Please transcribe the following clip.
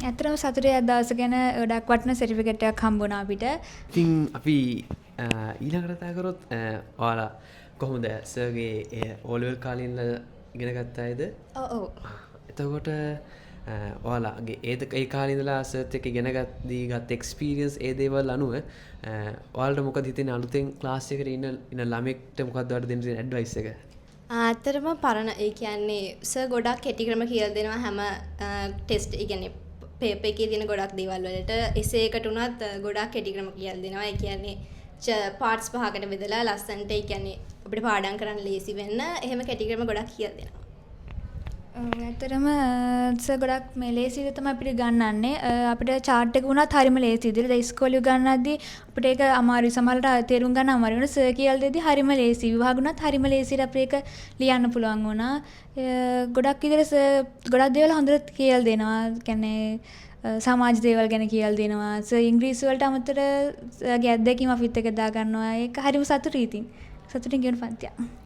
ඇත්තටම සතුටේ අදහස ගැන ගොඩක් වටින සර්ටිෆිකේට් එකක් හම්බුණා අපිට. ඉතින් අපි ඊළඟට කතා කරොත් ඔයාලා කොහොමද සර්ගේ O level කාලේ ඉඳලා ඉගෙන ගත්ත අයද? ඔව්. එතකොට ඔයාලගේ ඒ කාලේ ඉඳලා සර්ත් එක්ක ඉගෙන ගත්ත එක්ස්පීරියන්ස් ඒ දේවල් අනුව ඔයාලට මොකද හිතෙන්නේ අලුතෙන් ක්ලාස් එකකට ඉන්න ළමෙක්ට මොකක්ද ඔයාලට දෙන්න තියෙන ඇඩ්වයිස් එක? ඇත්තටම පරණ ඒ කියන්නේ සර් ගොඩක් කෙටි ක්‍රම කියලා දෙනවා හැම ටෙස්ට් ඒ කියන්නේ පේපර් එකේ තියෙන ගොඩක් දේවල් වලට එසේ එකට උනත් ගොඩක් කෙටි ක්‍රම කියලා දෙනවා. ඒ කියන්නේ පාර්ට්ස් පහකට බෙදලා ලස්සන්ට ඒ කියන්නේ අපිට පාඩම් කරන්න ලේසි වෙන්න එහෙම කෙටි ක්‍රම ගොඩක් කියලා දෙනවා. ඇත්තටම සර් ගොඩක් මේ ලේසි විදිහට තමයි අපිට ගන්නන්නේ. අපිට chart එක වුණත් හරියම ලේසි විදිහට. දැන් ඉස්කෝලේ ගන්නද්දී අපිට ඒක අමාරුයි. සමහරවිට තේරුම් ගන්න අමාරු වෙනවා. සර් කියලා දෙද්දී හරියම ලේසි. විභාග වුණත් හරියම ලේසියට අපිට ඒක ලියන්න පුළුවන් වුණා. ගොඩක් විදිහට සර් ගොඩක් දේවල් හොඳට කියලා දෙනවා. කියන්නේ සමාජ දේවල් ගැන කියලා දෙනවා. සර් ඉංග්‍රීසි වලට අමතරව සර්ගේ අත්දැකීම් අපිත් එක්ක දා ගන්නවා. ඒක හරියම සතුටුයි ඉතින්. සතුටින් ගෙවන පන්තියක්.